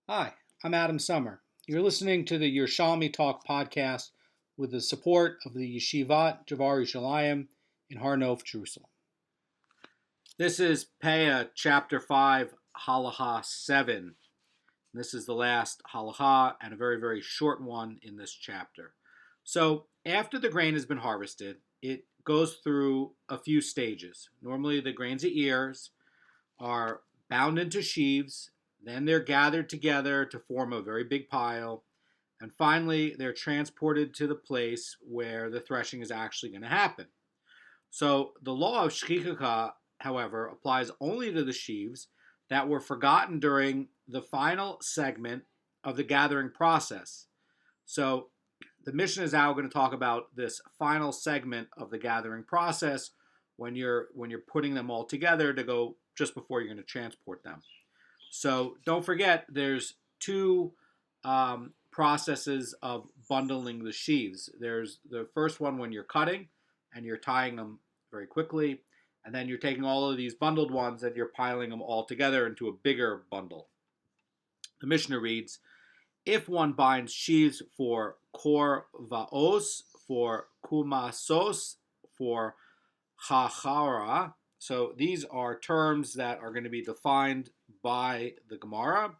Hi, I'm Adam Summer. You're listening to the Yerushalmi Talk podcast with the support of the Yeshivat Javar Yerushalayim in Har Nof, Jerusalem. This is Peah, chapter 5, Halacha 7. This is the last halacha and a very, very short one in this chapter. So, after the grain has been harvested, it goes through a few stages. Normally, the grains of ears are bound into sheaves, then they're gathered together to form a very big pile, and finally they're transported to the place where the threshing is actually going to happen. So the law of shchicha, however, applies only to the sheaves that were forgotten during the final segment of the gathering process. So the Mishnah is now going to talk about this final segment of the gathering process when you're putting them all together to go just before you're going to transport them. So don't forget, there's two processes of bundling the sheaves. There's the first one when you're cutting and you're tying them very quickly, and then you're taking all of these bundled ones and you're piling them all together into a bigger bundle. The Mishnah reads, if one binds sheaves for kor vaos, for kumasos, for chachara, so these are terms that are going to be defined by the Gemara.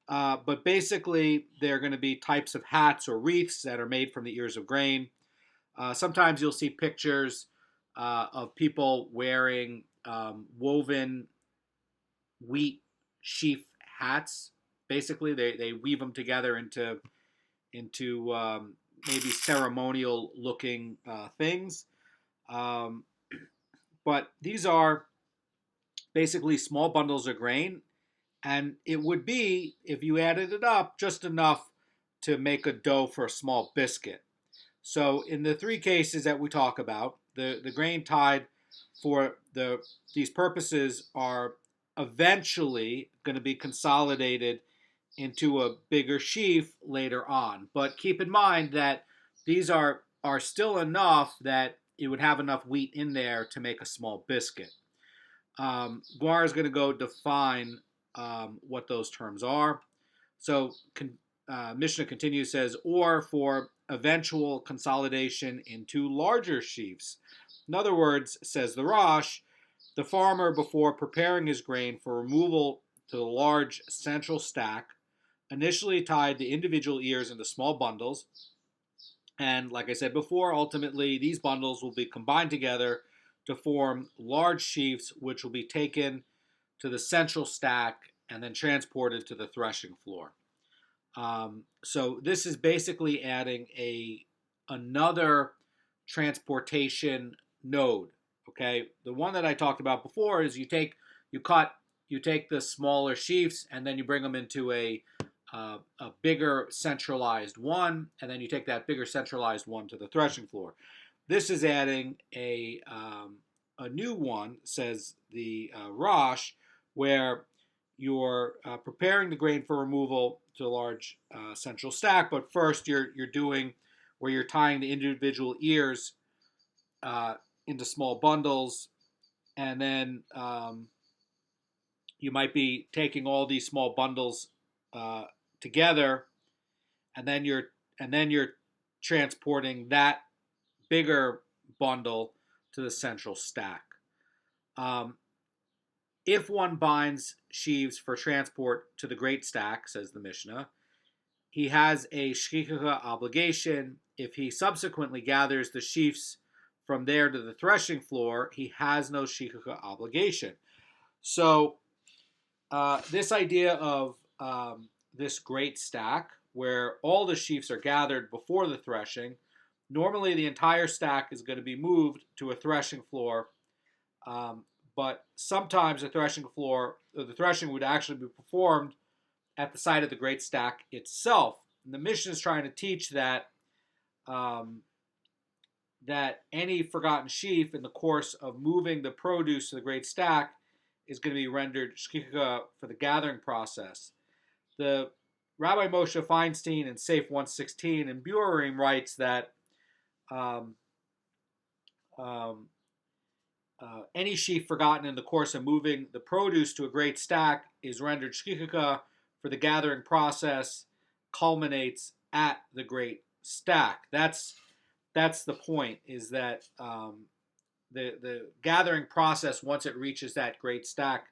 But basically, they're going to be types of hats or wreaths that are made from the ears of grain. Sometimes you'll see pictures of people wearing woven wheat sheaf hats. Basically, they weave them together into maybe ceremonial looking things. But these are basically small bundles of grain, and it would be, if you added it up, just enough to make a dough for a small biscuit. So in the three cases that we talk about, the grain tied for these purposes are eventually going to be consolidated into a bigger sheaf later on. But keep in mind that these are still enough that it would have enough wheat in there to make a small biscuit. Guar is going to go define what those terms are. So Mishnah continues, says, or for eventual consolidation into larger sheaves. In other words, says the Rosh, the farmer, before preparing his grain for removal to the large central stack, initially tied the individual ears into small bundles. And like I said before, ultimately these bundles will be combined together to form large sheaves, which will be taken to the central stack and then transported to the threshing floor. So this is basically adding another transportation node. Okay, the one that I talked about before is you take the smaller sheaves and then you bring them into a bigger centralized one, and then you take that bigger centralized one to the threshing floor. This is adding a new one, says the Rosh, where you're preparing the grain for removal to a large central stack, but first you're doing where you're tying the individual ears into small bundles, and then you might be taking all these small bundles together, and then you're transporting that bigger bundle to the central stack. If one binds sheaves for transport to the great stack, says the Mishnah, he has a shchicha obligation. If he subsequently gathers the sheaves from there to the threshing floor, he has no shchicha obligation. So this idea of this great stack, where all the sheaves are gathered before the threshing, normally the entire stack is going to be moved to a threshing floor, but sometimes the threshing would actually be performed at the site of the great stack itself. And the Mishnah is trying to teach that that any forgotten sheaf in the course of moving the produce to the great stack is going to be rendered shchicha for the gathering process. The Rabbi Moshe Feinstein in Safe 116 in Burim writes that any sheaf forgotten in the course of moving the produce to a great stack is rendered shchicha for the gathering process culminates at the great stack. That's the point. Is that the gathering process, once it reaches that great stack,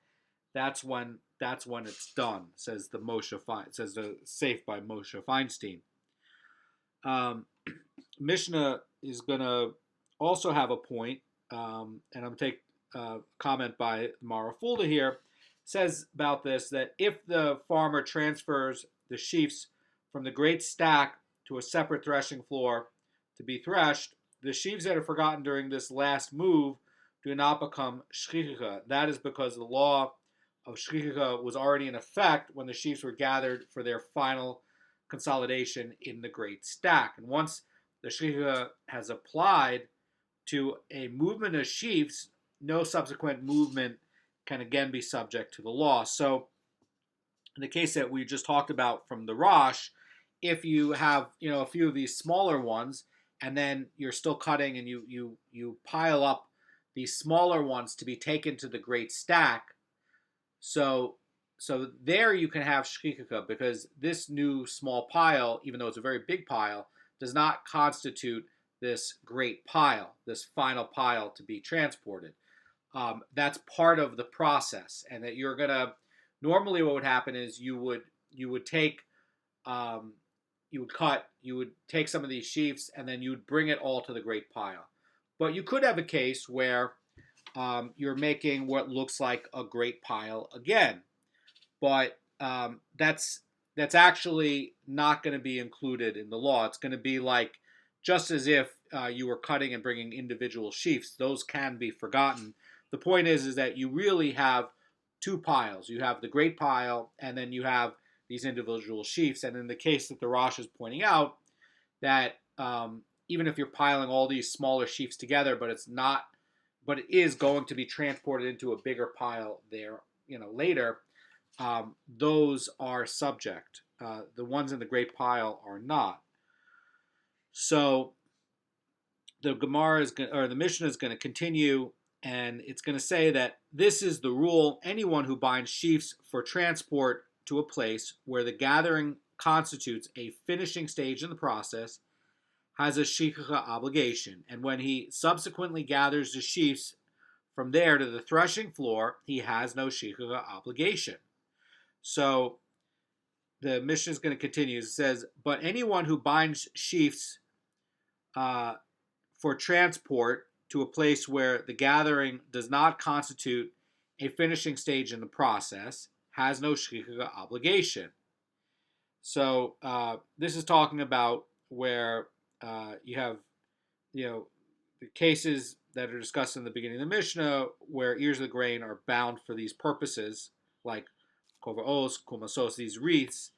that's when it's done. Says says the Safe by Moshe Feinstein. Um, Mishnah is gonna also have a point, and I'm take comment by Mara Fulda here, says about this that if the farmer transfers the sheaves from the great stack to a separate threshing floor to be threshed, the sheaves that are forgotten during this last move do not become shchicha. That is because the law of shchicha was already in effect when the sheaves were gathered for their final consolidation in the great stack. And once the shchicha has applied to a movement of sheaves, no subsequent movement can again be subject to the law. So, in the case that we just talked about from the Rosh, if you have a few of these smaller ones, and then you're still cutting, and you pile up these smaller ones to be taken to the great stack, so there you can have shkikaka, because this new small pile, even though it's a very big pile, does not constitute this great pile, this final pile to be transported. That's part of the process, and that you're gonna normally what would happen is you would take you would take some of these sheaves, and then you would bring it all to the great pile. But you could have a case where you're making what looks like a great pile again, but that's actually not going to be included in the law. It's going to be like just as if you were cutting and bringing individual sheaves. Those can be forgotten. The point is that you really have two piles. You have the great pile, and then you have these individual sheaves. And in the case that the Rosh is pointing out, that even if you're piling all these smaller sheaves together, but it is going to be transported into a bigger pile there, later. Those are subject. The ones in the great pile are not. So the the Mishnah is going to continue, and it's going to say that this is the rule: anyone who binds sheaves for transport to a place where the gathering constitutes a finishing stage in the process has a shikha obligation, and when he subsequently gathers the sheaves from there to the threshing floor, he has no shikha obligation. So the Mishnah is going to continue. It says, but anyone who binds sheaves for transport to a place where the gathering does not constitute a finishing stage in the process has no shikha obligation. So this is talking about where you have, the cases that are discussed in the beginning of the Mishnah where ears of the grain are bound for these purposes, like kovaos, kumasos, these wreaths,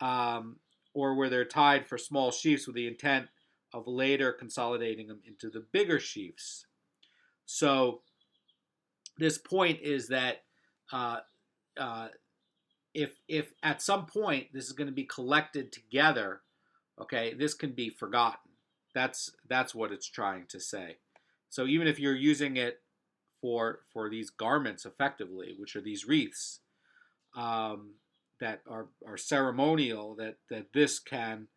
or where they're tied for small sheaves with the intent of later consolidating them into the bigger sheaves. So this point is that if at some point this is going to be collected together, okay, this can be forgotten. That's what it's trying to say. So even if you're using it for these garments effectively, which are these wreaths, that are ceremonial, that this can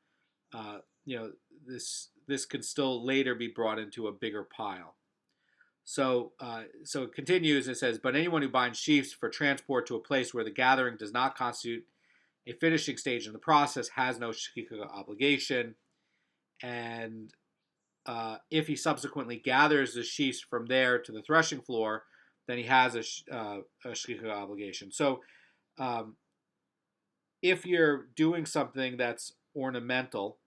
this can still later be brought into a bigger pile. So it continues. It says, but anyone who binds sheaves for transport to a place where the gathering does not constitute a finishing stage in the process has no shikha obligation, and if he subsequently gathers the sheaves from there to the threshing floor, then he has a shikha obligation. So if you're doing something that's ornamental,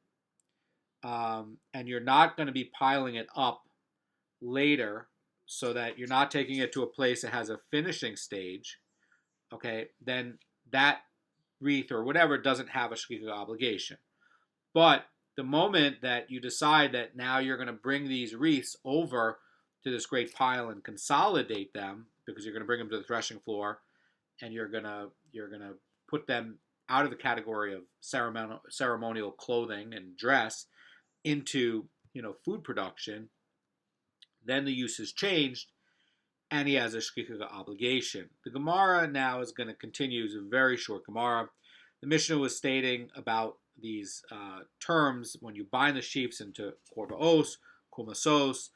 and you're not going to be piling it up later, so that you're not taking it to a place that has a finishing stage, okay, then that wreath or whatever doesn't have a shkika obligation. But the moment that you decide that now you're going to bring these wreaths over to this great pile and consolidate them, because you're going to bring them to the threshing floor, and you're going to put them out of the category of ceremonial clothing and dress into food production, then the use has changed, and he has a shkika obligation. The Gemara now is going to continue. It's a very short Gemara. the Mishnah was stating about these terms when you bind the sheaves into korbaos, kumasos,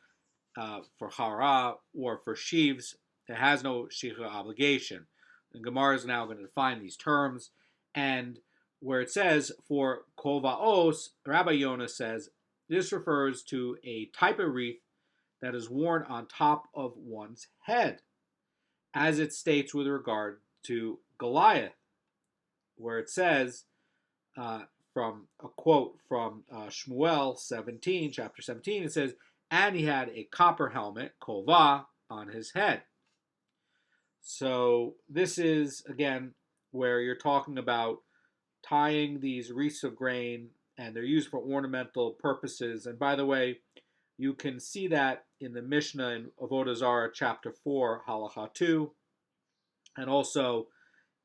for hara, or for sheaves, it has no shikha obligation. And Gemara is now going to define these terms, and where it says for kovaos, Rabbi Yonah says this refers to a type of wreath that is worn on top of one's head, as it states with regard to Goliath, where it says, from a quote from Shmuel 17, chapter 17, it says, and he had a copper helmet, kova, on his head. So this is, again, where you're talking about tying these wreaths of grain, and they're used for ornamental purposes. And by the way, you can see that in the Mishnah in Avodah Zarah, chapter 4, Halacha 2, and also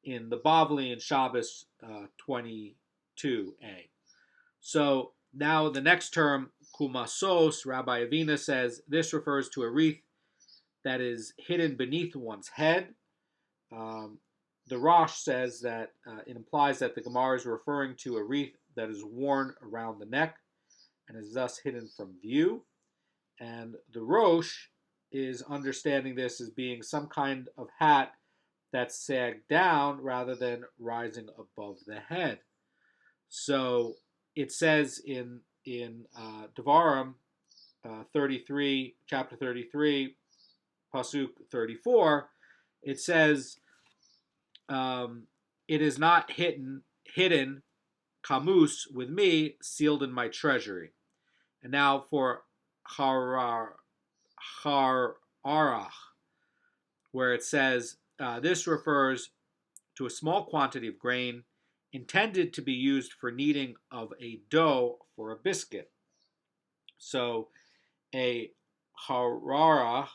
in the Bavli in Shabbos 22a. So now the next term, kumasos, Rabbi Avina says this refers to a wreath that is hidden beneath one's head. The Rosh says that it implies that the Gemara is referring to a wreath that is worn around the neck and is thus hidden from view. And the Rosh is understanding this as being some kind of hat that's sagged down rather than rising above the head. So it says in Devarim 33, chapter 33, pasuk 34, it says, it is not hidden, kamus, with me, sealed in my treasury. And now for hararach, where it says, this refers to a small quantity of grain intended to be used for kneading of a dough for a biscuit. So a hararach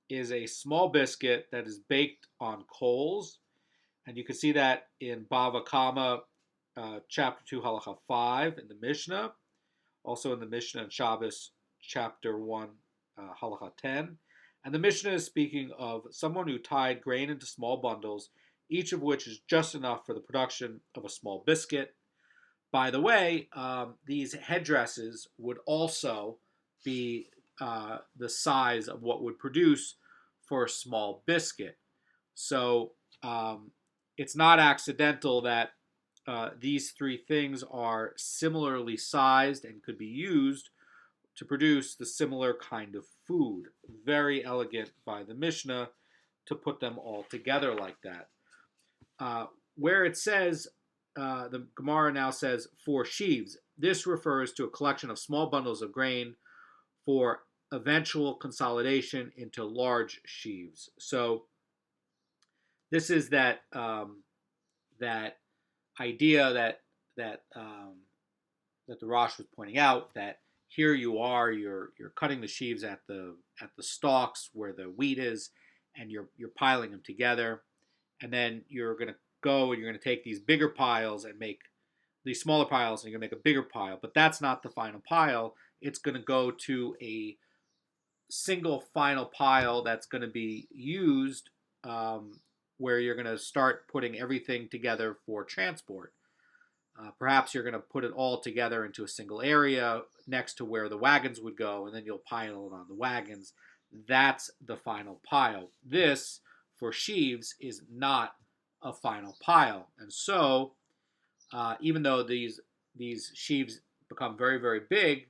is a small biscuit that is baked on coals, and you can see that in Bava Kama, chapter 2, Halacha 5 in the Mishnah, also in the Mishnah in Shabbos, chapter 1, Halacha 10. And the Mishnah is speaking of someone who tied grain into small bundles, each of which is just enough for the production of a small biscuit. By the way, these headdresses would also be the size of what would produce for a small biscuit. So it's not accidental that these three things are similarly sized and could be used to produce the similar kind of food. Very elegant by the Mishnah to put them all together like that. Where it says, the Gemara now says, for sheaves, this refers to a collection of small bundles of grain for eventual consolidation into large sheaves. So this is that that idea that the Rosh was pointing out, that here you are, you're cutting the sheaves at the stalks where the wheat is, and you're piling them together, and then you're going to go and you're going to take these bigger piles and make these smaller piles, and you're going to make a bigger pile. But that's not the final pile. It's going to go to a single final pile that's going to be used, where you're going to start putting everything together for transport. Perhaps you're going to put it all together into a single area next to where the wagons would go, and then you'll pile it on the wagons. That's the final pile. This, for sheaves, is not a final pile. And so, even though these sheaves become very, very big,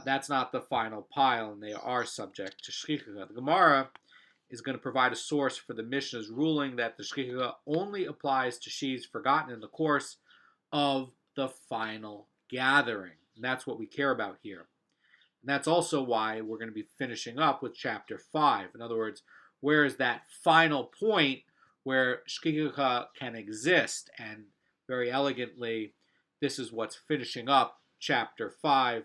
that's not the final pile, and they are subject to shchicha. The Gemara is going to provide a source for the Mishnah's ruling that the shchicha only applies to sheaves forgotten in the course of the final gathering. And that's what we care about here. And that's also why we're going to be finishing up with chapter 5. In other words, where is that final point where shchicha can exist? And very elegantly, this is what's finishing up chapter 5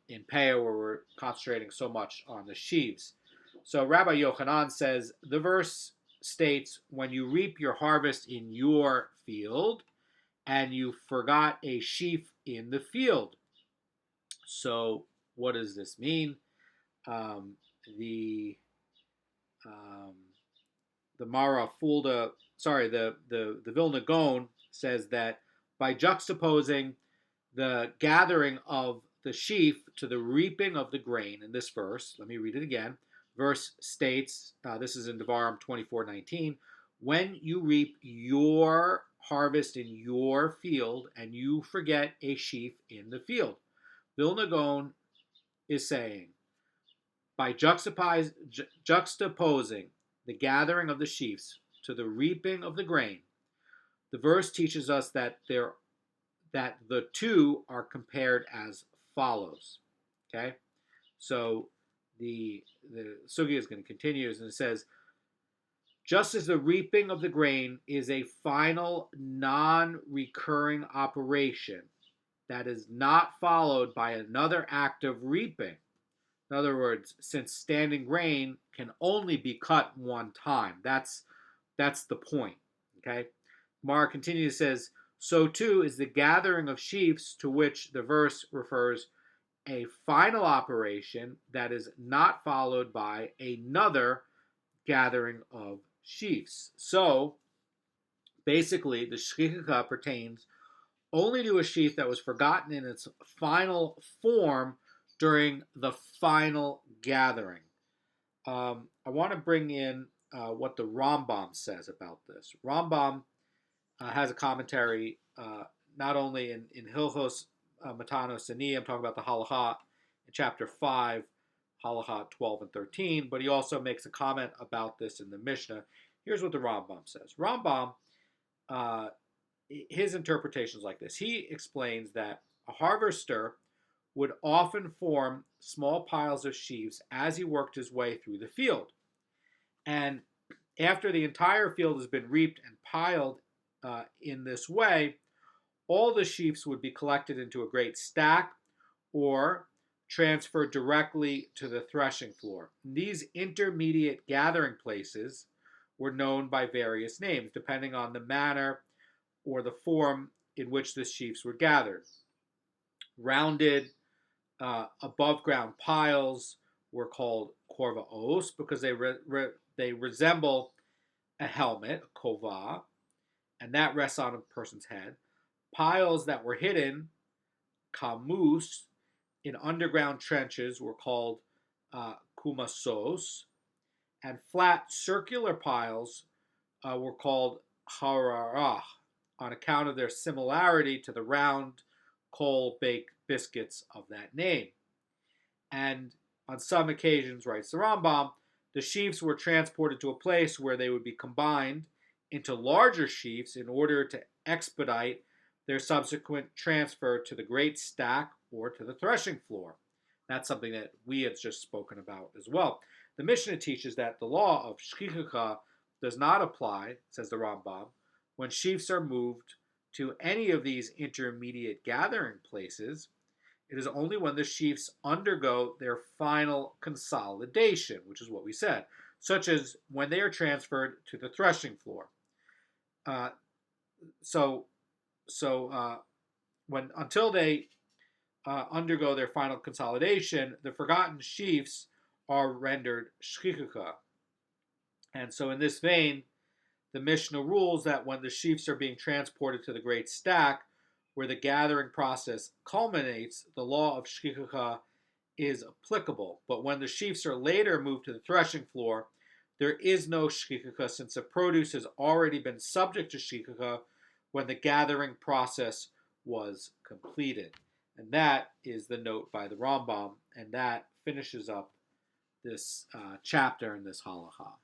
in Peah, where we're concentrating so much on the sheaves. So Rabbi Yochanan says, the verse states, when you reap your harvest in your field, and you forgot a sheaf in the field. So what does this mean? The Mara Fulda, the Vilna Gaon says that by juxtaposing the gathering of the sheaf to the reaping of the grain in this verse, let me read it again. Verse states, this is in Devarim 24:19, when you reap your harvest in your field and you forget a sheaf in the field. Vilna Gaon is saying, by juxtaposing the gathering of the sheaves to the reaping of the grain, the verse teaches us that the two are compared as follows. Okay, so the sugya is going to continue, and it says, just as the reaping of the grain is a final non-recurring operation that is not followed by another act of reaping. In other words, since standing grain can only be cut one time. That's the point. Okay? Mara continues, says, so too is the gathering of sheaves, to which the verse refers, a final operation that is not followed by another gathering of sheaves. So basically, the shchicha pertains only to a sheaf that was forgotten in its final form during the final gathering. I want to bring in what the Rambam says about this. Rambam has a commentary not only in Hilchos Matanos Ani, I'm talking about the Halacha in chapter 5, Halacha 12 and 13, but he also makes a comment about this in the Mishnah. Here's what the Rambam says. Rambam, his interpretation is like this. He explains that a harvester would often form small piles of sheaves as he worked his way through the field. And after the entire field has been reaped and piled in this way, all the sheaves would be collected into a great stack or transferred directly to the threshing floor. These intermediate gathering places were known by various names, depending on the manner or the form in which the sheaves were gathered. Rounded, above ground piles were called korvaos because they resemble a helmet, a kova, and that rests on a person's head. Piles that were hidden, kamus, in underground trenches were called kumasos, and flat circular piles were called hararah on account of their similarity to the round coal-baked biscuits of that name. And on some occasions, writes the Rambam, the sheaves were transported to a place where they would be combined into larger sheaves in order to expedite their subsequent transfer to the great stack or to the threshing floor. That's something that we had just spoken about as well. The Mishnah teaches that the law of shchicha does not apply, says the Rambam, when sheaves are moved to any of these intermediate gathering places. It is only when the sheaves undergo their final consolidation, which is what we said, such as when they are transferred to the threshing floor. Until they undergo their final consolidation, the forgotten sheaves are rendered shchicha. And so in this vein, the Mishnah rules that when the sheaves are being transported to the great stack, where the gathering process culminates, the law of shchicha is applicable. But when the sheaves are later moved to the threshing floor, there is no shchicha, since the produce has already been subject to shchicha when the gathering process was completed. And that is the note by the Rambam, and that finishes up this chapter in this halacha.